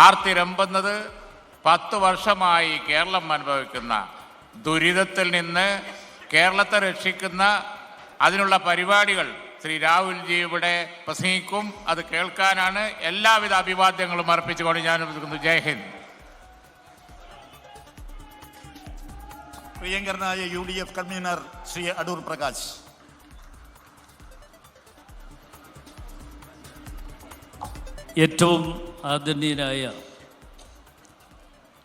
ആർത്തിരമ്പുന്നത് 10 വർഷമായി കേരളം അനുഭവിക്കുന്ന ദുരിതത്തിൽ നിന്ന് കേരളത്തെ രക്ഷിക്കുന്ന അതിനുള്ള പരിപാടികൾ ശ്രീ രാഹുൽജിയുടെ പ്രസംഗിക്കും. അത് കേൾക്കാനാണ്. എല്ലാവിധ അഭിവാദ്യങ്ങളും അർപ്പിച്ചുകൊണ്ട് ഞാൻ നിർത്തുന്നു. ജയ് ഹിന്ദ്. പ്രിയങ്കരനായ UDF കൺവീനർ ശ്രീ അടൂർ പ്രകാശ്. ഏറ്റവും ആദരണീയനായ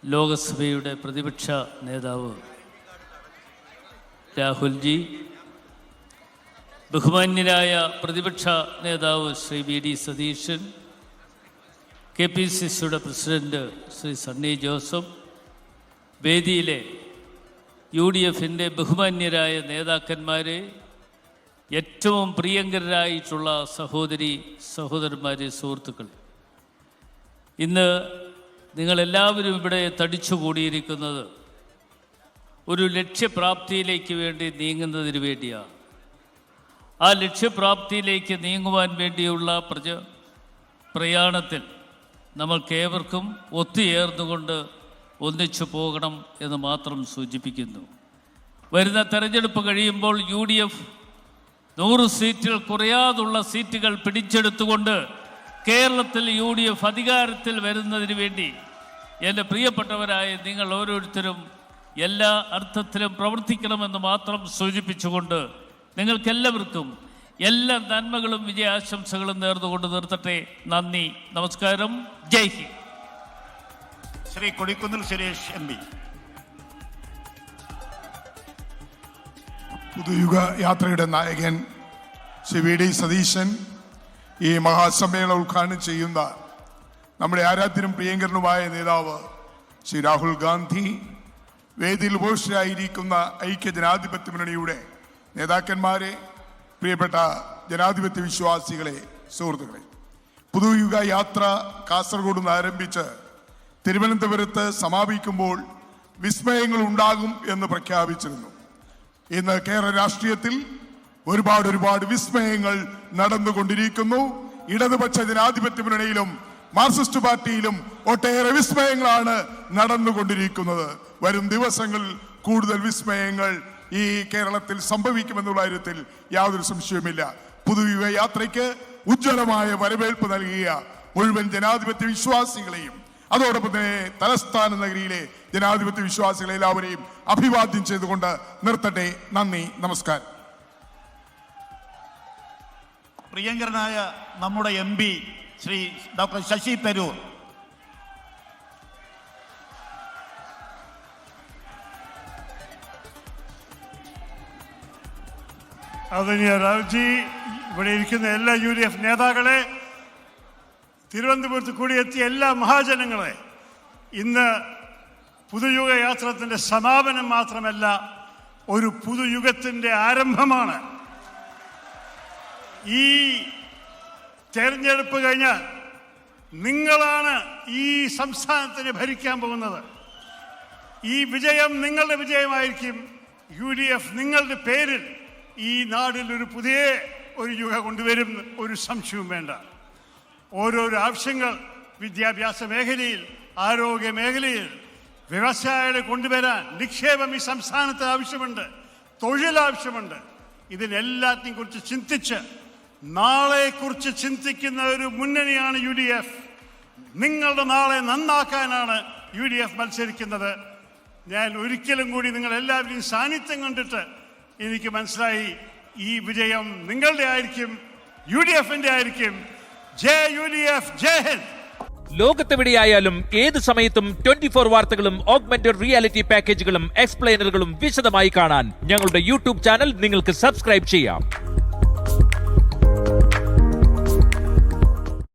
ലോകസഭയുടെ പ്രതിപക്ഷ നേതാവ് രാഹുൽജി, ബഹുമാന്യനായ പ്രതിപക്ഷ നേതാവ് ശ്രീ VD സതീശൻ, KPCCയുടെ പ്രസിഡന്റ് ശ്രീ സണ്ണി ജോസഫ്, വേദിയിലെ UDFൻ്റെ ബഹുമാന്യരായ നേതാക്കന്മാരെ, ഏറ്റവും പ്രിയങ്കരായിട്ടുള്ള സഹോദരി സഹോദരന്മാരെ, സുഹൃത്തുക്കൾ, ഇന്ന് നിങ്ങളെല്ലാവരും ഇവിടെ തടിച്ചുകൂടിയിരിക്കുന്നത് ഒരു ലക്ഷ്യപ്രാപ്തിയിലേക്ക് വേണ്ടി നീങ്ങുന്നതിന് വേണ്ടിയാണ്. ആ ലക്ഷ്യപ്രാപ്തിയിലേക്ക് നീങ്ങുവാൻ വേണ്ടിയുള്ള പ്രയാണത്തിൽ നമ്മൾക്കേവർക്കും ഒത്തുചേർന്നുകൊണ്ട് ഒന്നിച്ചു പോകണം എന്ന് മാത്രം സൂചിപ്പിക്കുന്നു. വരുന്ന തെരഞ്ഞെടുപ്പ് കഴിയുമ്പോൾ UDF 100 സീറ്റിൽ കുറയാതുള്ള സീറ്റുകൾ പിടിച്ചെടുത്തുകൊണ്ട് കേരളത്തിൽ UDF അധികാരത്തിൽ വരുന്നതിന് വേണ്ടി എൻ്റെ പ്രിയപ്പെട്ടവരായ നിങ്ങൾ ഓരോരുത്തരും എല്ലാ അർത്ഥത്തിലും പ്രവർത്തിക്കണമെന്ന് മാത്രം സൂചിപ്പിച്ചുകൊണ്ട് നിങ്ങൾക്കെല്ലാവർക്കും എല്ലാ നന്മകളും വിജയാശംസകളും നേർന്നുകൊണ്ട് നിർത്തട്ടെ. നന്ദി, നമസ്കാരം, ജയ് ഹിന്ദ്. ശ്രീ കൊടിക്കുന്നിൽ സുരേഷ് MP. പുതുയുഗ യാത്രയുടെ നായകൻ ശ്രീ VD സതീശൻ, ഈ മഹാസമ്മേളനം ഉദ്ഘാടനം ചെയ്യുന്ന നമ്മുടെ ആരാധ്യനും പ്രിയങ്കരനുമായ നേതാവ് ശ്രീ രാഹുൽ ഗാന്ധി, വേദിയിൽ ഉപവിഷ്ടരായിരിക്കുന്ന ഐക്യ ജനാധിപത്യ മുന്നണിയുടെ നേതാക്കന്മാരെ, പ്രിയപ്പെട്ട ജനാധിപത്യ വിശ്വാസികളെ, സുഹൃത്തുക്കളെ, പുതുയുഗ യാത്ര കാസർഗോഡ് നിന്ന് ആരംഭിച്ച് തിരുവനന്തപുരത്ത് സമാപിക്കുമ്പോൾ വിസ്മയങ്ങൾ ഉണ്ടാകും എന്ന് പ്രഖ്യാപിച്ചിരുന്നു. ഇന്ന് കേരള രാഷ്ട്രീയത്തിൽ ഒരുപാട് വിസ്മയങ്ങൾ നടന്നുകൊണ്ടിരിക്കുന്നു. ഇടതുപക്ഷ ജനാധിപത്യ മുന്നണിയിലും മാർക്സിസ്റ്റ് പാർട്ടിയിലും ഒട്ടേറെ വിസ്മയങ്ങളാണ് നടന്നുകൊണ്ടിരിക്കുന്നത്. വരും ദിവസങ്ങളിൽ കൂടുതൽ വിസ്മയങ്ങൾ ഈ കേരളത്തിൽ സംഭവിക്കുമെന്നുള്ള കാര്യത്തിൽ യാതൊരു സംശയവുമില്ല. പുതുയുഗ യാത്രയ്ക്ക് ഉജ്ജ്വലമായ വരവേൽപ്പ് നൽകിയ മുഴുവൻ ജനാധിപത്യ വിശ്വാസികളെയും അതോടൊപ്പം തന്നെ തലസ്ഥാന നഗരിയിലെ ജനാധിപത്യ വിശ്വാസികളെ എല്ലാവരെയും അഭിവാദ്യം ചെയ്തുകൊണ്ട് നിർത്തട്ടെ. നന്ദി, നമസ്കാരം. പ്രിയങ്കരനായ നമ്മുടെ MP ശ്രീ ഡോക്ടർ ശശി തരൂർ. ആദരണീയ രാഹുൽജി, ഇവിടെ ഇരിക്കുന്ന എല്ലാ UDF നേതാക്കളെ, തിരുവനന്തപുരത്ത് കൂടിയെത്തിയ എല്ലാ മഹാജനങ്ങളെ, ഇന്ന് പുതുയുഗ യാത്രത്തിൻ്റെ സമാപനം മാത്രമല്ല, ഒരു പുതുയുഗത്തിൻ്റെ ആരംഭമാണ്. ഈ തെരഞ്ഞെടുപ്പ് കഴിഞ്ഞാൽ നിങ്ങളാണ് ഈ സംസ്ഥാനത്തിന് ഭരിക്കാൻ പോകുന്നത്. ഈ വിജയം നിങ്ങളുടെ വിജയമായിരിക്കും. UDF നിങ്ങളുടെ പേരിൽ ഈ നാടിൽ ഒരു പുതിയ യുഗം കൊണ്ടുവരും, ഒരു സംശയവും വേണ്ട. ഓരോരോ ആവശ്യങ്ങൾ വിദ്യാഭ്യാസ മേഖലയിൽ, ആരോഗ്യ മേഖലയിൽ, വ്യവസായങ്ങളെ കൊണ്ടുവരാൻ നിക്ഷേപം ഈ സംസ്ഥാനത്ത് ആവശ്യമുണ്ട്, തൊഴിൽ ആവശ്യമുണ്ട്. ഇതിനെല്ലാത്തിനെയും കുറിച്ച് ചിന്തിച്ച് നാളെക്കുറിച്ച് ചിന്തിക്കുന്ന ഒരു മുന്നണിയാണ് UDF. നിങ്ങളുടെ നാളെ നന്നാക്കാനാണ് UDF മത്സരിക്കുന്നത്. ഞാൻ ഒരിക്കലും കൂടി നിങ്ങളെല്ലാവരെയും സാന്നിധ്യം കണ്ടിട്ട് എനിക്ക് മനസ്സിലായി, ഈ വിജയം നിങ്ങളുടെ ആയിരിക്കും, UDFൻ്റെ ആയിരിക്കും. ജയ് UDF, ജയ് ഹിന്ദ്. ലോകത്തെവിടെയായാലും ഏത് സമയത്തും 24 വാർത്തകളും ഓഗ്മെന്റഡ് റിയാലിറ്റി പാക്കേജുകളും എക്സ്പ്ലെയിനറുകളും വിശദമായി കാണാൻ ഞങ്ങളുടെ YouTube ചാനൽ നിങ്ങൾക്ക് സബ്സ്ക്രൈബ് ചെയ്യാം.